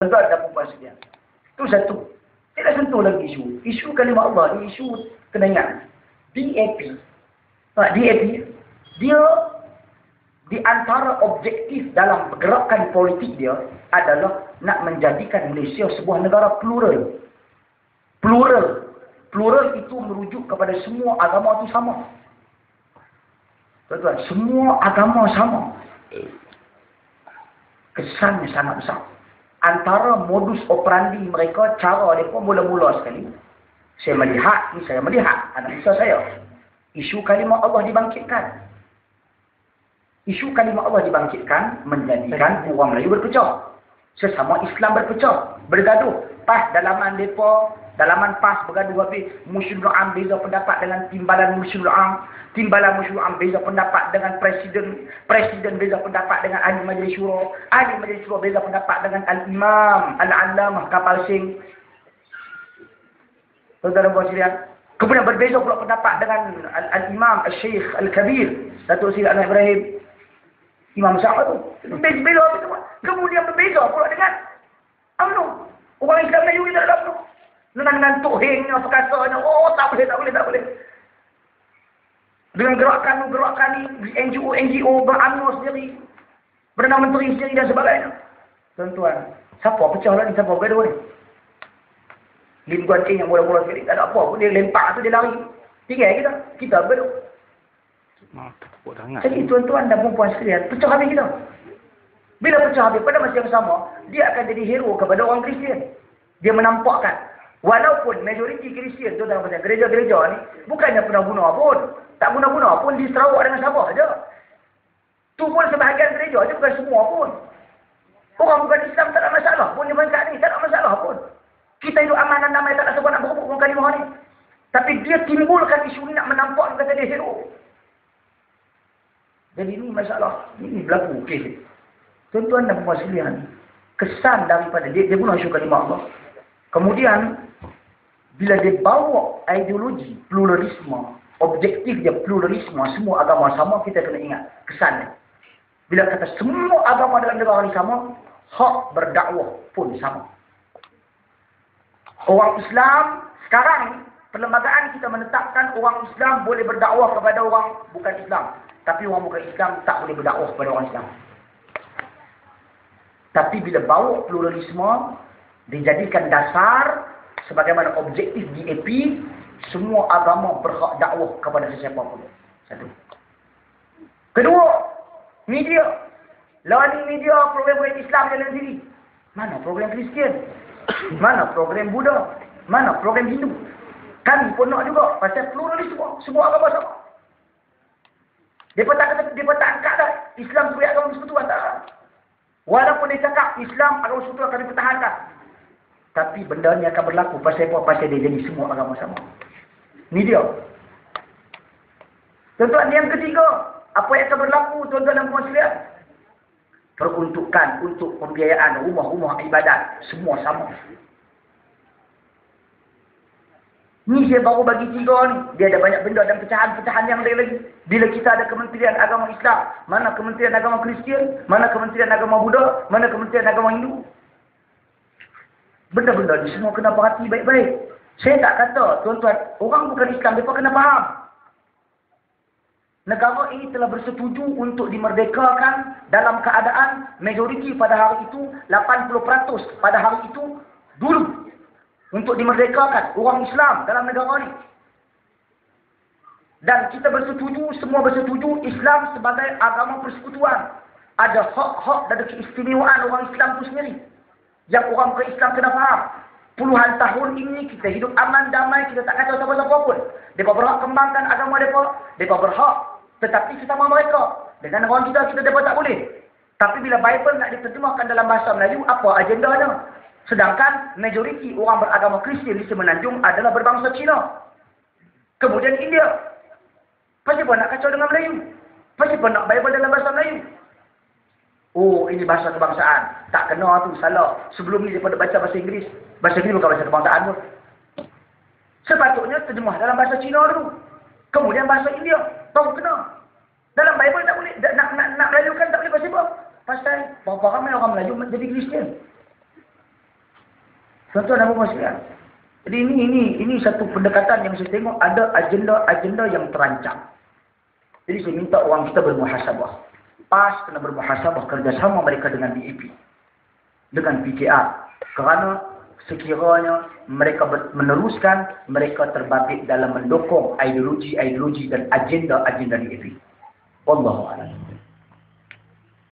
Tuan dan puan sekalian. Itu satu. Tidak sentuh lagi isu. Isu kalimah Allah ni isu kena ingat. DAP. DAP dia di antara objektif dalam pergerakan politik dia adalah nak menjadikan Malaysia sebuah negara plural. Plural itu merujuk kepada semua agama itu sama. Tuan-tuan, semua agama sama. Kesannya sangat besar. Antara modus operandi mereka, cara mereka mula-mula sekali. Saya melihat analisa saya. Isu kalimah Allah dibangkitkan. Isu kalimah Allah dibangkitkan menjadikan orang Melayu berpecah. Sesama Islam berpecah, bergaduh. PAS dalaman mereka, dalaman PAS bergaduh habis. Musyrul Am beza pendapat dengan timbalan Musyrul Am. Timbalan Musyrul Am beza pendapat dengan presiden. Presiden beza pendapat dengan ahli majlis syura. Ahli majlis syura beza pendapat dengan al-imam, al-allamah kapal sing. Saudara puan sekalian, kemudian berbeza pula pendapat dengan al-imam al-syekh al-kabir Datuk Seri Anwar Ibrahim, Imam Sa'ad tu. Beza semua. Kemudian berbeza pula dengan UMNO. Orang Islam Melayu kita dalam UMNO. Dengan Tok Heng perkataannya, oh tak boleh. Dengan gerakan ni, NGO ber-UMNO sendiri, Perdana Menteri sendiri dan sebagainya. Tuan-tuan, siapa pecah lah ni, siapa bergaduh ni? Lim Guan Eng yang mula-mula sekali, tak ada apa pun, dia lempak tu, dia lari. Tinggal kita bergaduh. Jadi tuan-tuan dan perempuan sekalian, pecah habis kita. Bila pecah habis, pada masa yang sama, dia akan jadi hero kepada orang Kristian. Dia menampakkan, walaupun majoriti Kristian tu dalam gereja-gereja ni, bukannya pernah bunuh pun. Tak guna-guna pun di Sarawak dengan Sabah je. Tu pun sebahagian gereja je, bukan semua pun. Orang bukan Islam tak ada masalah pun di bangsa ni, tak ada masalah pun. Kita hidup aman dan damai, tak ada sebab nak berebut dengan kalimah ni. Tapi dia timbulkan isu ni nak menampakkan kata dia hero. Jadi ini masalah, ini berlaku kes. Tuan-tuan dan puan sekalian, kesan daripada dia guna isu kalimah Allah. Kemudian bila dia bawa ideologi pluralisme, objektif dia pluralisme, semua agama sama, kita kena ingat kesannya. Bila kata semua agama dalam negara ini sama, hak berdakwah pun sama. Orang Islam sekarang perlembagaan kita menetapkan orang Islam boleh berdakwah kepada orang bukan Islam. Tapi orang bukan Islam tak boleh berdakwah kepada orang Islam. Tapi bila bawa pluralisme, dijadikan dasar sebagaimana objektif DAP, semua agama berhak dakwah kepada sesiapa pun. Satu. Kedua, media. Lawan media, program-program Islam jalan sendiri. Mana program Kristian? Mana program Buddha? Mana program Hindu? Kami pun nak juga pasal pluralisme, semua agama sama. Dia tak angkat dah Islam sebagai agama persekutuan, tak. Walaupun dia cakap Islam agama persekutuan akan dipertahankan, tapi benda ni akan berlaku pasal apa? Pasal dia jadi semua agama sama. Ni dia. Tuan-tuan, yang ketiga, apa yang akan berlaku tuan-tuan dan puan sekalian? Peruntukan untuk pembiayaan rumah-rumah ibadat semua sama. Ni saya baru bagi tiga ni. Dia ada banyak benda dan pecahan-pecahan yang lain lagi. Bila kita ada Kementerian Agama Islam, mana Kementerian Agama Kristian, mana Kementerian Agama Buddha, mana Kementerian Agama Hindu. Benda-benda ni semua kena perhati baik-baik. Saya tak kata, tuan-tuan, orang bukan Islam, mereka kena faham. Negara ini telah bersetuju untuk dimerdekakan dalam keadaan majoriti pada hari itu, 80% pada hari itu, dulu. Untuk dimerdekakan orang Islam dalam negara ini. Dan kita bersetuju, semua bersetuju, Islam sebagai agama persekutuan. Ada hak-hak dan keistimewaan orang Islam itu sendiri. Yang orang bukan Islam kena faham. Puluhan tahun ini kita hidup aman, damai, kita tak kata siapa-siapa pun. Mereka berhak kembangkan agama mereka, mereka berhak. Tetapi sesama mereka, dengan orang kita mereka tak boleh. Tapi bila Bible nak diterjemahkan dalam bahasa Melayu, apa agendanya? Sedangkan majoriti orang beragama Kristian di Semenanjung adalah berbangsa Cina. Kemudian India. Pasti pun nak kacau dengan Melayu. Pasti pun nak Bible dalam bahasa Melayu. Oh, ini bahasa kebangsaan. Tak kena tu, salah. Sebelum ni daripada baca bahasa Inggeris. Bahasa Inggeris bukan bahasa kebangsaan pun. Sepatutnya terjemah dalam bahasa Cina dulu. Kemudian bahasa India. Baru kena. Dalam Bible tak boleh. Nak Melayukan tak boleh pasal apa? Pasal berapa ramai orang Melayu jadi Kristian. Tuan-tuan dan puan sekalian. Jadi ini satu pendekatan yang saya tengok ada agenda-agenda yang terancang. Jadi saya minta orang kita bermuhasabah. PAS kena bermuhasabah kerjasama mereka dengan BAP. Dengan PKR. Kerana sekiranya mereka meneruskan, mereka terbabit dalam mendukung ideologi-ideologi dan agenda-agenda BAP. Wallahu'alam.